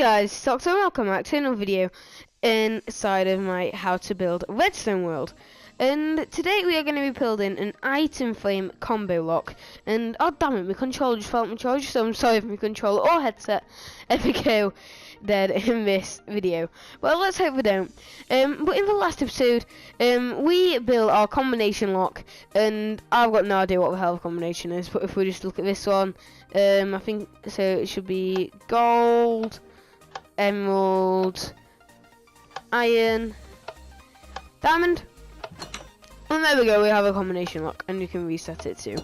guys, it's Doctor, welcome back to another video inside of my how to build redstone world. And today we are going to be building an item frame combo lock. And oh damn it, my controller just fell out my charger, so I'm sorry if my controller or headset ever go dead in this video. Well, let's hope we don't. But in the last episode, we built our combination lock, and I've got no idea what the hell the combination is. But if we just look at this one, I think so. It should be gold, emerald, iron, diamond. And there we go, we have a combination lock, and you can reset it too.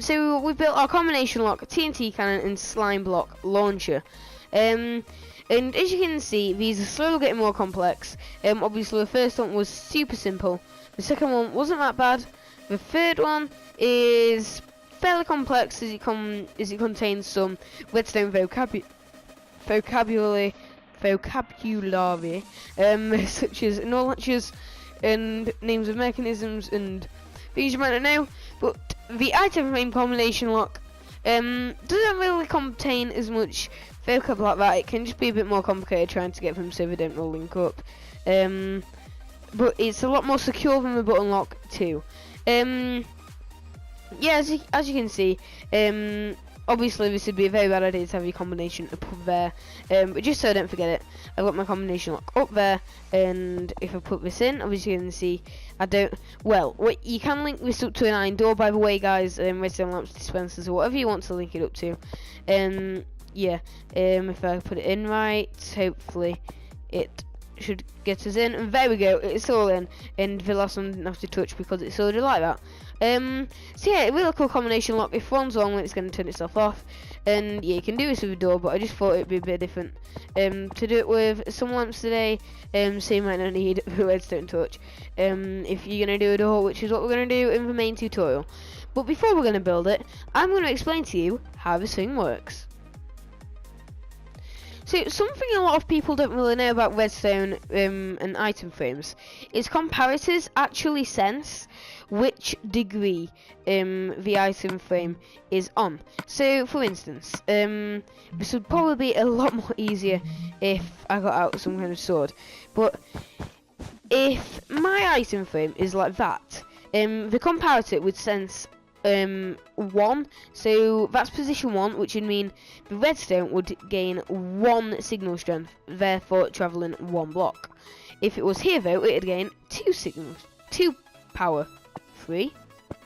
So we built our combination lock, TNT cannon, and slime block launcher. And as you can see, these are slowly getting more complex. Obviously the first one was super simple. The second one wasn't that bad. The third one is fairly complex as it contains some redstone vocabulary, such as knowledges and names of mechanisms and things you might not know. But the item frame combination lock doesn't really contain as much vocab like that. It can just be a bit more complicated trying to get them so they don't all link up. But it's a lot more secure than the button lock too. Yeah, as you can see, obviously this would be a very bad idea to have your combination up there, but just so I don't forget it, I've got my combination lock up there, and if I put this in, obviously you can see you can link this up to an iron door, by the way guys, redstone lamps, dispensers, or whatever you want to link it up to. If I put it in right, hopefully it should get us in, and there we go, it's all in, and the last one didn't have to touch because it's already like that. So yeah, a really cool combination lock. If one's wrong, it's going to turn itself off, and yeah, you can do this with a door, but I just thought it'd be a bit different to do it with some lamps today, so you might not need the redstone touch if you're going to do a door, which is what we're going to do in the main tutorial. But before we're going to build it, I'm going to explain to you how this thing works. So something a lot of people don't really know about redstone and item frames is comparators actually sense which degree the item frame is on. So for instance, this would probably be a lot more easier if I got out some kind of sword, but if my item frame is like that, the comparator would sense 1, so that's position 1, which would mean the redstone would gain 1 signal strength, therefore travelling 1 block. If it was here though, it would gain 2 power. 3,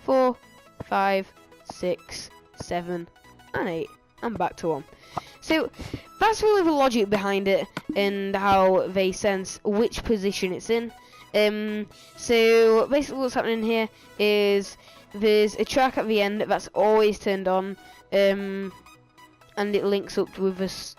4, 5, 6, 7, and 8, and back to 1. So that's really the logic behind it and how they sense which position it's in. So basically what's happening here is there's a track at the end that's always turned on, and it links up with this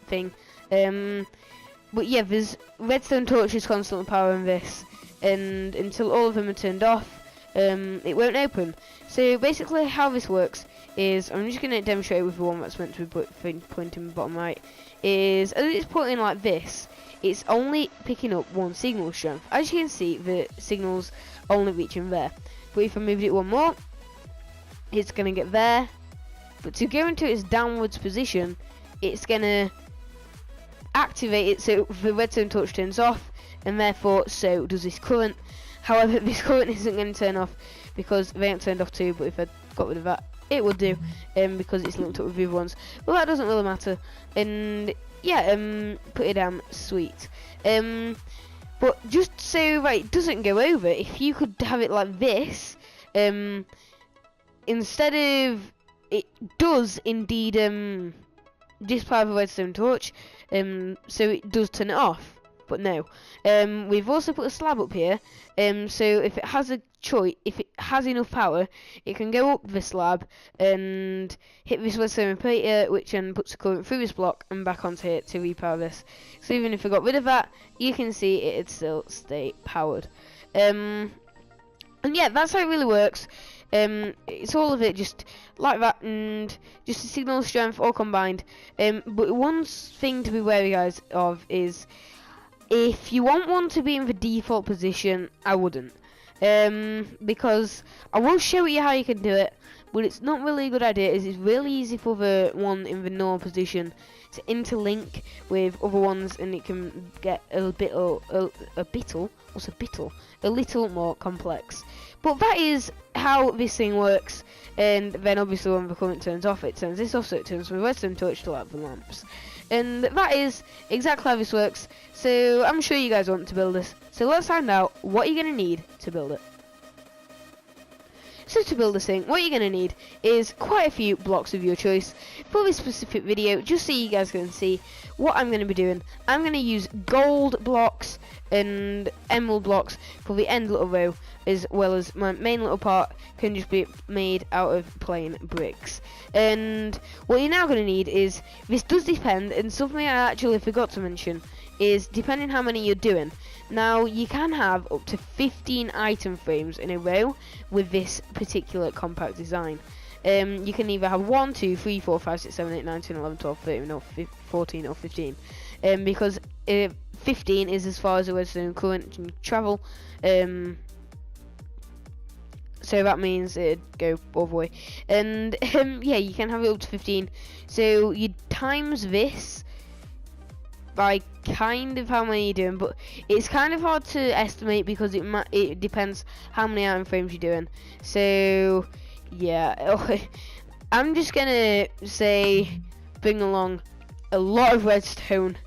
thing. But yeah, there's redstone torches constantly powering this, and until all of them are turned off, it won't open. So basically how this works is, I'm just going to demonstrate with the one that's meant to be pointing bottom right, is as it's pointing like this, it's only picking up 1 signal strength. As you can see, the signal's only reaching there. But if I moved it 1 more, it's going to get there. But to go into its downwards position, it's going to activate it so the redstone torch turns off, and therefore so does this current. However, this current isn't going to turn off because they aren't turned off too, but if I got rid of that, it would do, because it's linked up with the other ones. Well, that doesn't really matter, and yeah, pretty damn sweet. But just so it doesn't go over, if you could have it like this, instead of, it does indeed dispower the redstone torch, so it does turn it off. But no, we've also put a slab up here, so if it has if it has enough power, it can go up the slab and hit this redstone repeater, which then puts the current through this block and back onto it to repower this. So even if I got rid of that, you can see it'd still stay powered. And yeah, that's how it really works. It's all of it just like that, and just the signal strength all combined. But one thing to be wary guys of is, if you want one to be in the default position, I wouldn't. because I will show you how you can do it, but it's not really a good idea. It's really easy for the one in the normal position to interlink with other ones, and it can get a little more complex. But that is how this thing works. And then obviously when the current turns off, it turns this off, so it turns the redstone torch to light the lamps. And that is exactly how this works. So I'm sure you guys want to build this. So let's find out what you're going to need to build it. So to build this thing, what you're going to need is quite a few blocks of your choice. For this specific video, just so you guys can see what I'm going to be doing, I'm going to use gold blocks and emerald blocks for the end little row, as well as my main little part can just be made out of plain bricks. And what you're now going to need is, this does depend, and something I actually forgot to mention, is depending how many you're doing. Now you can have up to 15 item frames in a row with this particular compact design. You can either have 1, 2, 3, 4, 5, 6, 7, 8, 9, 10, 11, 12, 13, or 14 or 15. Because 15 is as far as the redstone current can travel. So that means it'd go all the way. And yeah, you can have it up to 15. So you times this by kind of how many you're doing, but it's kind of hard to estimate because it depends how many item frames you're doing. So yeah, I'm just gonna say bring along a lot of redstone,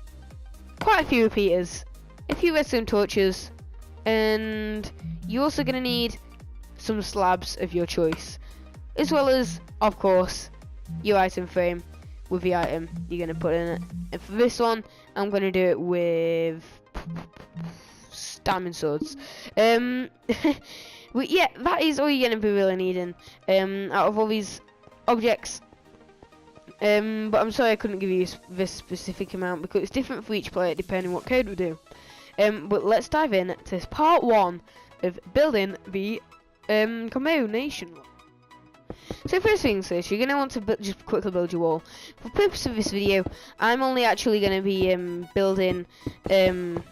quite a few repeaters, a few redstone torches, and you're also gonna need some slabs of your choice, as well as, of course, your item frame with the item you're gonna put in it. And for this one, I'm gonna do it with diamond swords. But yeah, that is all you're gonna be really needing out of all these objects. But I'm sorry I couldn't give you this specific amount because it's different for each player depending what code we do. But let's dive in to part 1 of building the combination. So first things first, you're going to want to just quickly build your wall. For the purpose of this video, I'm only actually going to be building 4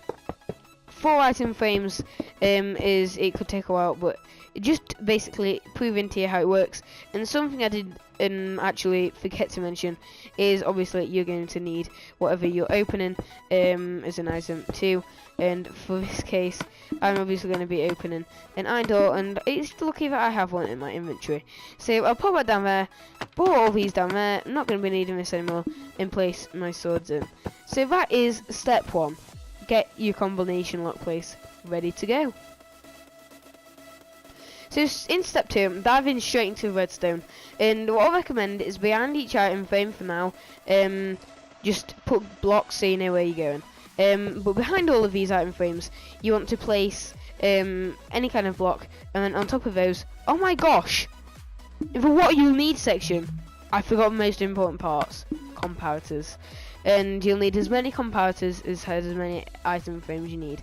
item frames, as it could take a while, but just basically proving to you how it works. And something I did actually forget to mention is obviously you're going to need whatever you're opening as an item too. And for this case, I'm obviously going to be opening an iron door, and it's lucky that I have one in my inventory. So I'll pop that down there, put all these down there. I'm not going to be needing this anymore, and place my swords in. So that is step 1. Get your combination lock place ready to go. So in step 2, I'm diving straight into redstone, and what I recommend is behind each item frame for now, just put blocks so you know where you're going. But behind all of these item frames, you want to place any kind of block, and then on top of those, oh my gosh, in the what you need section, I forgot the most important parts, comparators. And you'll need as many comparators as has as many item frames you need.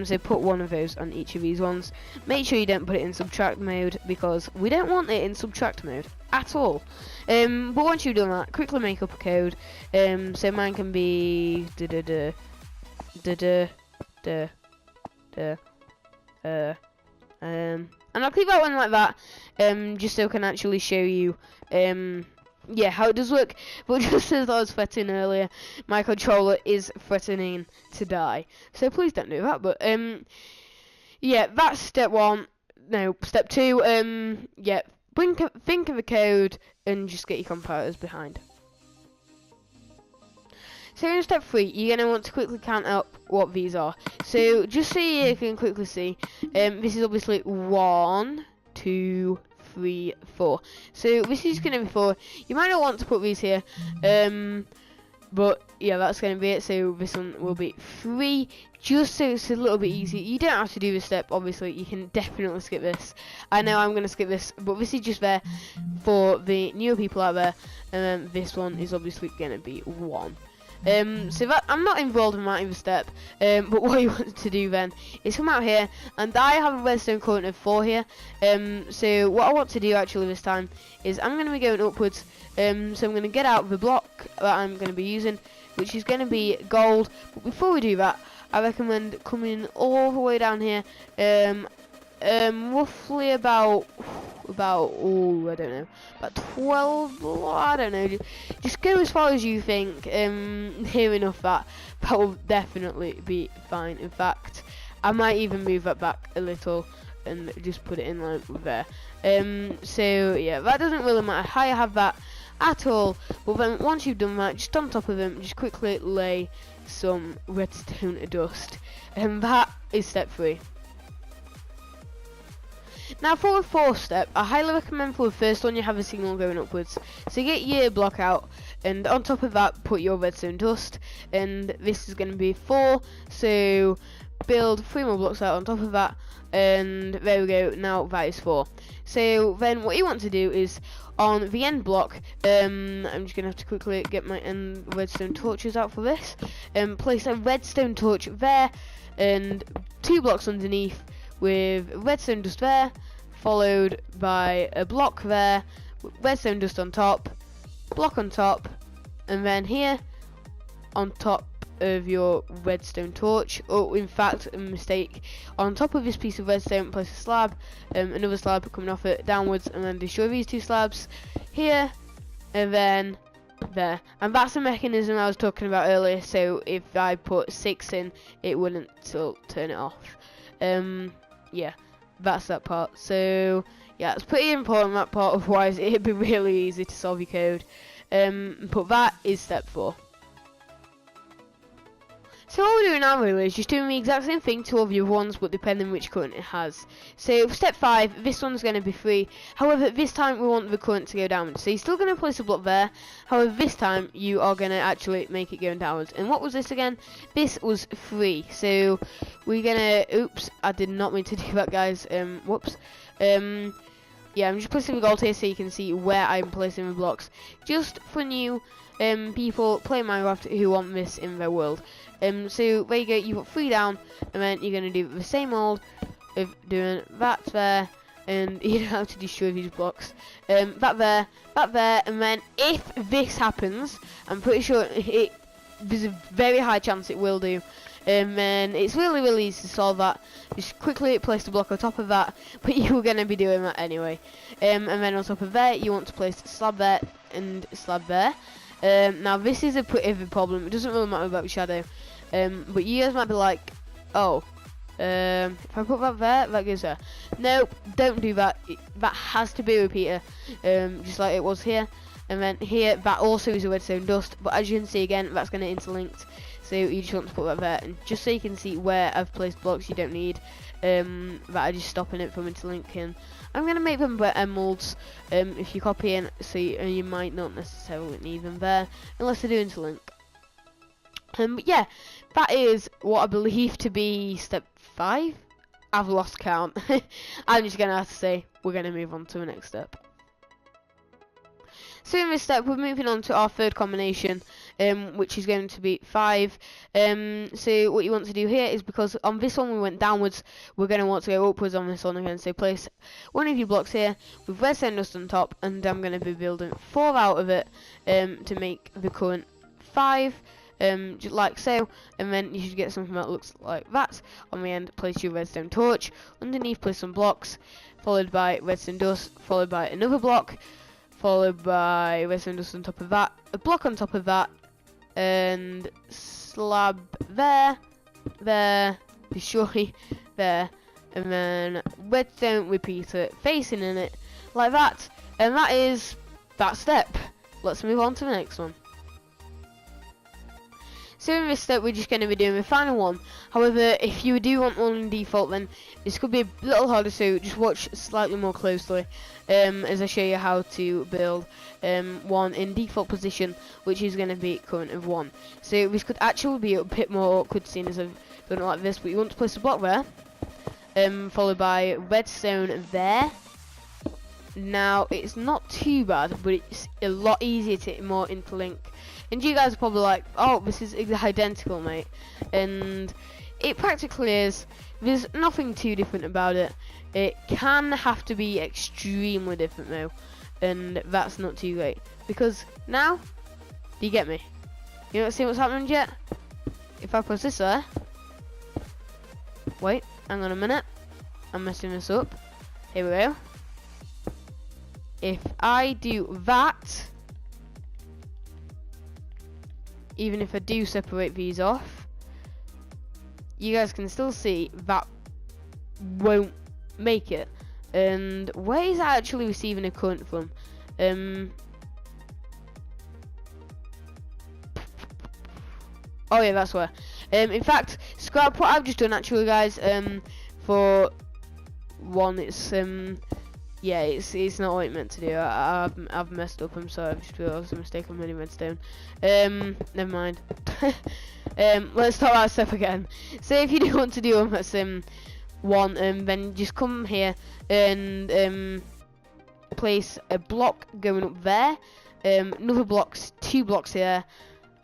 So put one of those on each of these ones. Make sure you don't put it in subtract mode, because we don't want it in subtract mode at all. But once you've done that, quickly make up a code. So mine can be and I'll keep that one like that, just so I can actually show you yeah, how it does work. But just as I was threatening earlier, my controller is threatening to die, so please don't do that. But yeah, that's step 1. No, step 2. Yeah, think of a code and just get your comparators behind. So in step 3, you're going to want to quickly count up what these are. So just so you can quickly see, this is obviously 1, 2, 3, 4. So this is going to be 4. You might not want to put these here, but yeah, that's going to be it. So this one will be 3, just so it's a little bit easy. You don't have to do this step, obviously. You can definitely skip this. I know I'm going to skip this, but this is just there for the newer people out there. And then this one is obviously going to be 1. So that I'm not involved in that either step, but what you want to do then is come out here, and I have a redstone current of 4 here. So what I want to do actually this time is I'm going to be going upwards. So I'm going to get out the block that I'm going to be using, which is going to be gold. But before we do that, I recommend coming all the way down here, roughly about oh, I don't know, about 12, I don't know, just go as far as you think. Near enough, that will definitely be fine. In fact, I might even move that back a little and just put it in line with there. So yeah, that doesn't really matter how you have that at all, but then once you've done that, just on top of them, just quickly lay some redstone dust, and that is step 3. Now for the 4th step, I highly recommend for the first one you have a signal going upwards. So get your block out, and on top of that put your redstone dust, and this is going to be 4, so build 3 more blocks out on top of that, and there we go, now that is 4. So then what you want to do is, on the end block, I'm just going to have to quickly get my end redstone torches out for this, place a redstone torch there, and 2 blocks underneath, with redstone dust there, followed by a block there, with redstone dust on top, block on top, and then here, on top of your redstone torch, or in fact, a mistake, on top of this piece of redstone, place a slab, another slab coming off it downwards, and then destroy these 2 slabs, here, and then there. And that's the mechanism I was talking about earlier, so if I put 6 in, it wouldn't turn it off. Yeah, that's that part. So yeah, it's pretty important, that part, otherwise it'd be really easy to solve your code. But that is step 4. So what we're doing now really is just doing the exact same thing to all the other ones, but depending which current it has. So for step 5, this one's going to be free. However, this time we want the current to go downwards. So you're still going to place a block there. However, this time you are going to actually make it going downwards. And what was this again? This was free. So we're going to... Oops, I did not mean to do that, guys. Whoops. Yeah, I'm just placing the gold here so you can see where I'm placing the blocks. Just for new people playing Minecraft who want this in their world. So there you go, you've got 3 down, and then you're going to do the same old of doing that there, and you don't have to destroy these blocks. That there, and then if this happens, I'm pretty sure there's a very high chance it will do. And it's really easy to solve that. Just quickly place the block on top of that, but you were going to be doing that anyway. And then on top of there, you want to place a slab there and a slab there. Now this is a pretty big problem. It doesn't really matter about the shadow. But you guys might be like, oh, if I put that there, that goes there. No, don't do that. That has to be a repeater, just like it was here. And then here, that also is a redstone dust. But as you can see again, that's going to interlink. So you just want to put that there, and just so you can see where I've placed blocks you don't need, that are just stopping it from interlinking. I'm going to make them emeralds, if you copy in, so you might not necessarily need them there, unless they do interlink. But yeah, that is what I believe to be step 5. I've lost count. I'm just going to have to say, we're going to move on to the next step. So in this step, we're moving on to our 3rd combination, which is going to be 5. So what you want to do here is, because on this one we went downwards, we're going to want to go upwards on this one again. So place one of your blocks here with redstone dust on top, and I'm going to be building 4 out of it to make the current 5. Just like so, and then you should get something that looks like that. On the end, place your redstone torch. Underneath, place some blocks, followed by redstone dust, followed by another block, followed by redstone dust on top of that, a block on top of that, and slab there, destroy there, and then redstone repeater facing in it like that, and that is that step. Let's move on to the next one. So in this step, we're just going to be doing the final one. However, if you do want one in default, then this could be a little harder, so just watch slightly more closely as I show you how to build one in default position, which is going to be current of 1. So this could actually be a bit more awkward, seeing as I've done it like this, but you want to place a block there, followed by redstone there. Now, it's not too bad, but it's a lot easier to more interlink. And you guys are probably like, oh, this is identical, mate. And it practically is. There's nothing too different about it. It can have to be extremely different, though. And that's not too great. Because now, do you get me? You don't see what's happening yet? If I press this there. Wait, hang on a minute. I'm messing this up. Here we go. If I do that, even if I do separate these off, you guys can still see that won't make it. And where is that actually receiving a current from? Oh yeah, that's where. In fact, scrap what I've just done actually, guys. For one, it's yeah, it's not what it meant to do. I've messed up. I'm sorry. I've just realised a mistake. I'm running redstone. Never mind. Let's start that step again. So if you do want to do them, that's one. Then just come here and place a block going up there. Another blocks, 2 blocks here,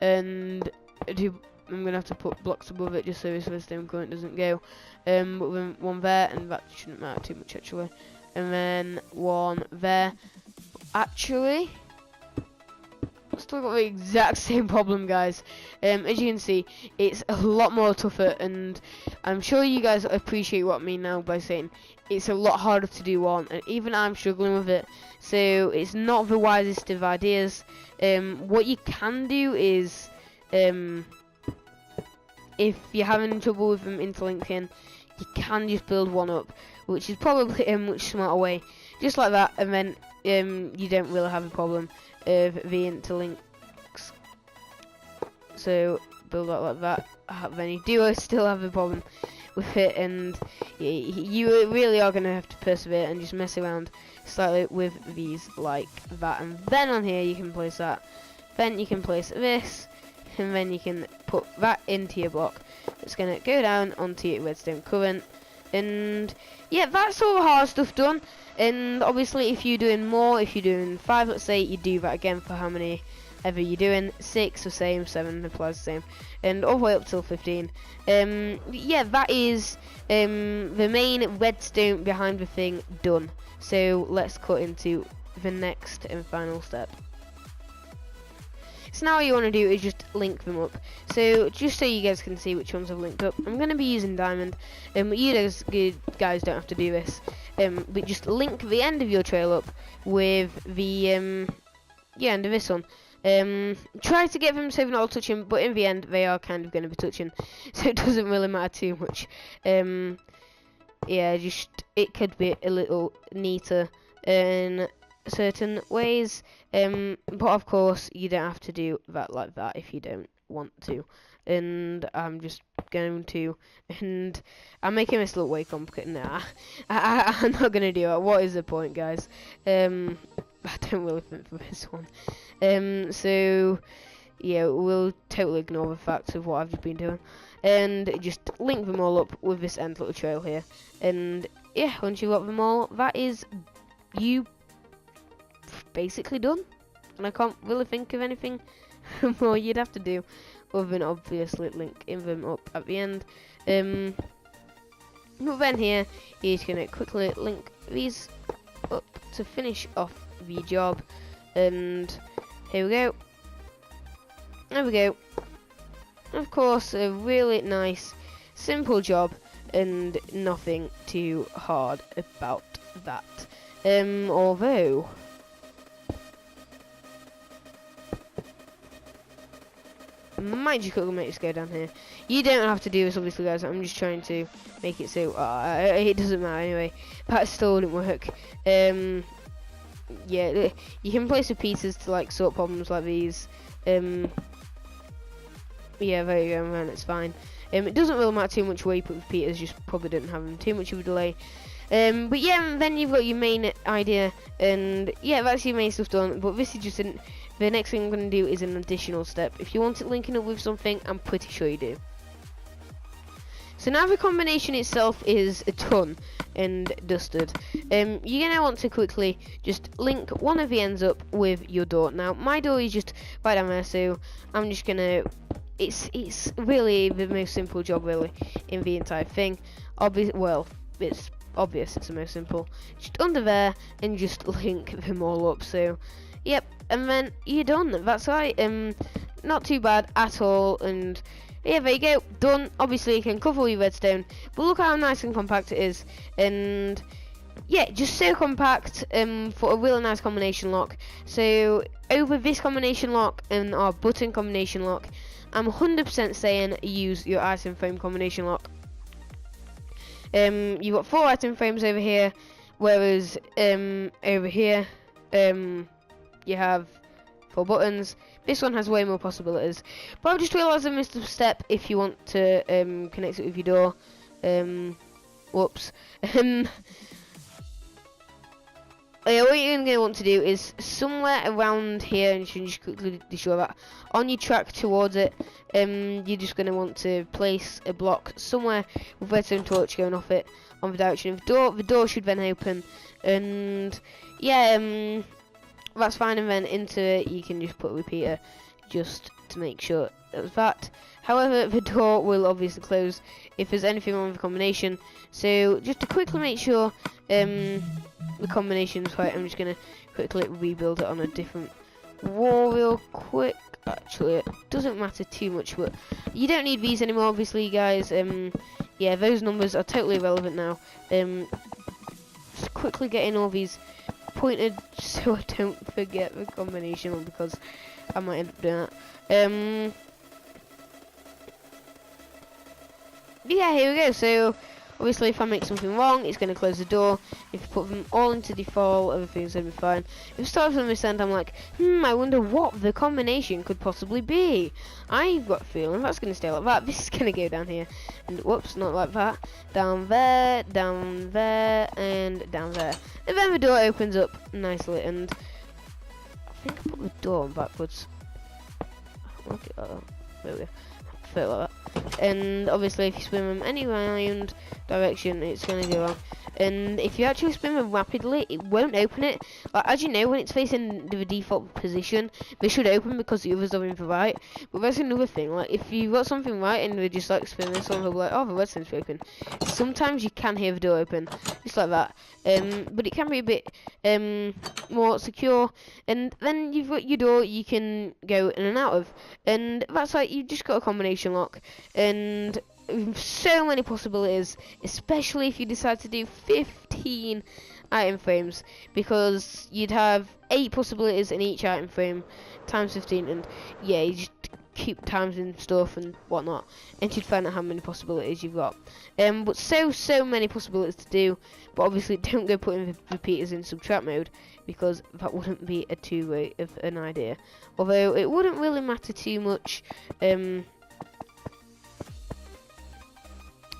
and I'm gonna have to put blocks above it just so this redstone current doesn't go. But then one there, and that shouldn't matter too much actually. And then one there. Actually, still got the exact same problem, guys. As you can see, it's a lot more tougher, and I'm sure you guys appreciate what I mean now by saying it's a lot harder to do one, and even I'm struggling with it. So it's not the wisest of ideas. What you can do is, if you're having trouble with them interlinking, you can just build one up, which is probably a much smarter way, just like that, and then you don't really have a problem of the interlinks. So build up like that. Then you do still have a problem with it, and you really are going to have to persevere and just mess around slightly with these like that. And then on here you can place that, then you can place this, and then you can put that into your block. It's going to go down onto your redstone current. And yeah, that's all the hard stuff done. And obviously if you're doing more, if you're doing 5, let's say, you do that again for how many ever you're doing. 6 the same, 7 applies the same, and all the way up till 15. Yeah, that is the main redstone behind the thing done. So let's cut into the next and final step. So now what you want to do is just link them up. So just so you guys can see which ones I've linked up, I'm going to be using diamond. You guys don't have to do this. But just link the end of your trail up with the end of this one. Try to get them so they're not all touching, but in the end they are kind of going to be touching, so it doesn't really matter too much. Yeah, just it could be a little neater in certain ways, but of course you don't have to do that like that if you don't want to. And I'm just going to, and I'm making this look way complicated. Nah, I'm not gonna do it. What is the point, guys? I don't really think for this one. So yeah, we'll totally ignore the facts of what I've just been doing, and just link them all up with this end little trail here. And yeah, once you've got them all, that is you basically done. And I can't really think of anything more you'd have to do other than obviously linking them up at the end. But then here, you're just gonna quickly link these up to finish off the job. And here we go. There we go. Of course, a really nice, simple job, and nothing too hard about that. Although might just quickly make this go down here. You don't have to do this, obviously, guys. I'm just trying to make it so it doesn't matter anyway. That still wouldn't work. Yeah, you can place repeaters to like sort problems like these. Yeah, there you go, man. It's fine. It doesn't really matter too much where you put repeaters. Just probably don't have them too much of a delay. But yeah, then you've got your main idea, and yeah, that's your main stuff done. But this is just the next thing I'm going to do is an additional step. If you want it linking up with something, I'm pretty sure you do. So now the combination itself is done and dusted. You're going to want to quickly just link one of the ends up with your door. Now my door is just right down there, so I'm just going to, it's really the most simple job really in the entire thing. Well, it's obvious it's the most simple. Just under there and just link them all up. So yep, and then you're done. That's right. Not too bad at all, and Yeah, there you go, done. Obviously you can cover your redstone, but look how nice and compact it is. And yeah, just so compact for a really nice combination lock. So over this combination lock and our button combination lock, I'm 100% saying use your item frame combination lock. You've got 4 item frames over here, whereas over here you have 4 buttons. This one has way more possibilities, but I've just realised I missed a step if you want to connect it with your door. Whoops. Yeah, what you're going to want to do is somewhere around here, and you should just quickly be sure that on your track towards it, you're just going to want to place a block somewhere with redstone torch going off it on the direction of the door. The door should then open, and yeah, that's fine. And then into it, you can just put a repeater just to make sure of that. However, the door will obviously close if there's anything wrong with the combination. So just to quickly make sure the combination is right, I'm just going to quickly rebuild it on a different wall real quick. Actually, it doesn't matter too much, but you don't need these anymore, obviously, guys. Yeah, those numbers are totally irrelevant now. Just quickly getting all these pointed so I don't forget the combination, because I might end up doing that. Yeah, here we go. So obviously if I make something wrong, it's going to close the door. If you put them all into default, everything's going to be fine. If it starts on this end, I'm like, I wonder what the combination could possibly be. I've got a feeling that's going to stay like that. This is going to go down here, and whoops, not like that. Down there, and down there. And then the door opens up nicely, and I think I put the door on backwards. Look at that. There we go. Like that. And obviously if you spin them any round direction, it's going to go wrong. And if you actually spin them rapidly, it won't open it. Like, as you know, when it's facing the default position, they should open because the others are in the right. But that's another thing. Like, if you've got something right and they just like spin this one, they'll be like, oh, the redstone's open. Sometimes you can hear the door open, just like that. But it can be a bit more secure. And then you've got your door you can go in and out of. And that's like, you've just got a combination lock. And so many possibilities, especially if you decide to do 15 item frames, because you'd have 8 possibilities in each item frame times 15, and yeah, you just keep times and stuff and whatnot, and you'd find out how many possibilities you've got. But so many possibilities to do, but obviously don't go putting the repeaters in subtract mode, because that wouldn't be a two-way of an idea. Although it wouldn't really matter too much.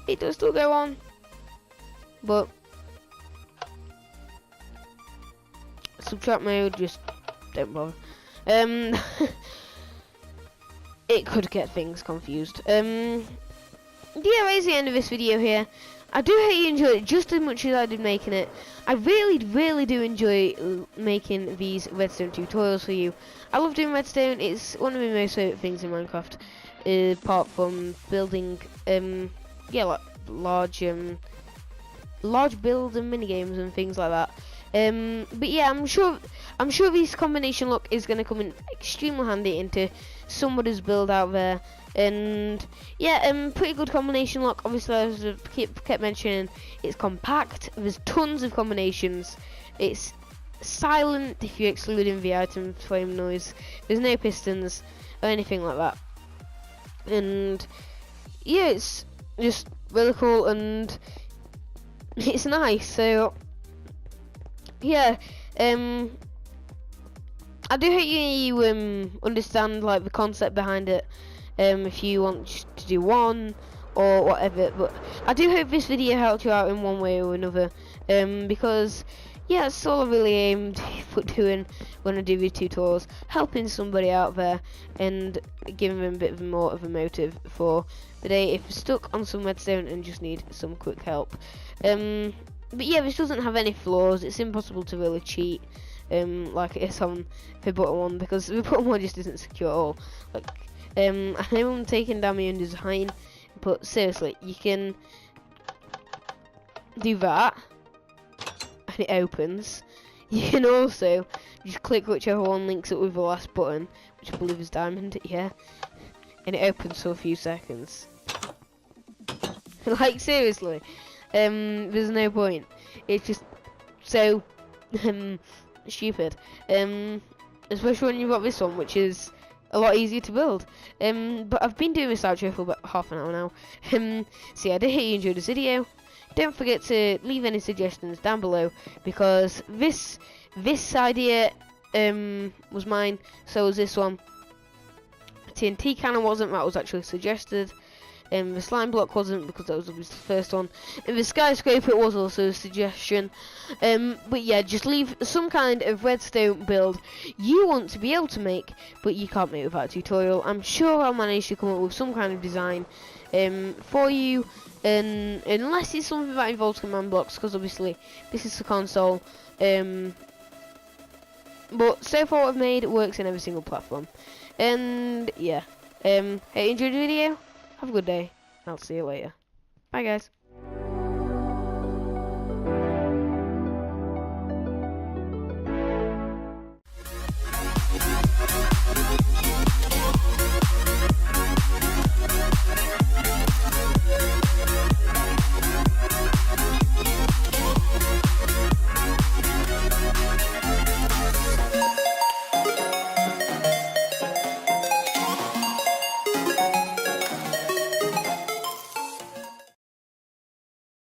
It does still go on, but subtract mode, just don't bother. It could get things confused. Yeah, that's the end of this video here. I do hope you enjoyed it just as much as I did making it. I really do enjoy making these redstone tutorials for you. I love doing redstone. It's one of my most favourite things in Minecraft, apart from building yeah, like large builds and mini games and things like that. But yeah, I'm sure this combination lock is going to come in extremely handy into somebody's build out there. And yeah, pretty good combination lock. Obviously, as I kept mentioning, it's compact. There's tons of combinations. It's silent if you're excluding the item frame noise. There's no pistons or anything like that. And yeah, it's just really cool and it's nice. So yeah, I do hope you understand like the concept behind it. If you want to do one or whatever, but I do hope this video helped you out in one way or another, because yeah, that's all I really aimed for doing when I do these tutorials, helping somebody out there and giving them a bit more of a motive for the day if you're stuck on some redstone and just need some quick help. But yeah, this doesn't have any flaws. It's impossible to really cheat like it is on the bottom one, because the bottom one just isn't secure at all. Like, I know I'm taking down my own design, but seriously, you can do that and it opens. You can also just click whichever one links up with the last button, which I believe is diamond, yeah, and it opens for a few seconds. Like, seriously, there's no point. It's just so stupid. Especially when you've got this one, which is a lot easier to build. But I've been doing this outro for about half an hour now. So yeah, I did hope you enjoyed this video. Don't forget to leave any suggestions down below, because this idea was mine, so was this one. TNT cannon wasn't, that was actually suggested. The slime block wasn't, because that was the first one. And the skyscraper was also a suggestion. But yeah, just leave some kind of redstone build you want to be able to make, but you can't make without a tutorial. I'm sure I'll manage to come up with some kind of design for you, and unless it's something that involves command blocks, because obviously this is the console. But so far what I've made works in every single platform. And yeah, hey, enjoyed the video? Have a good day. I'll see you later. Bye guys.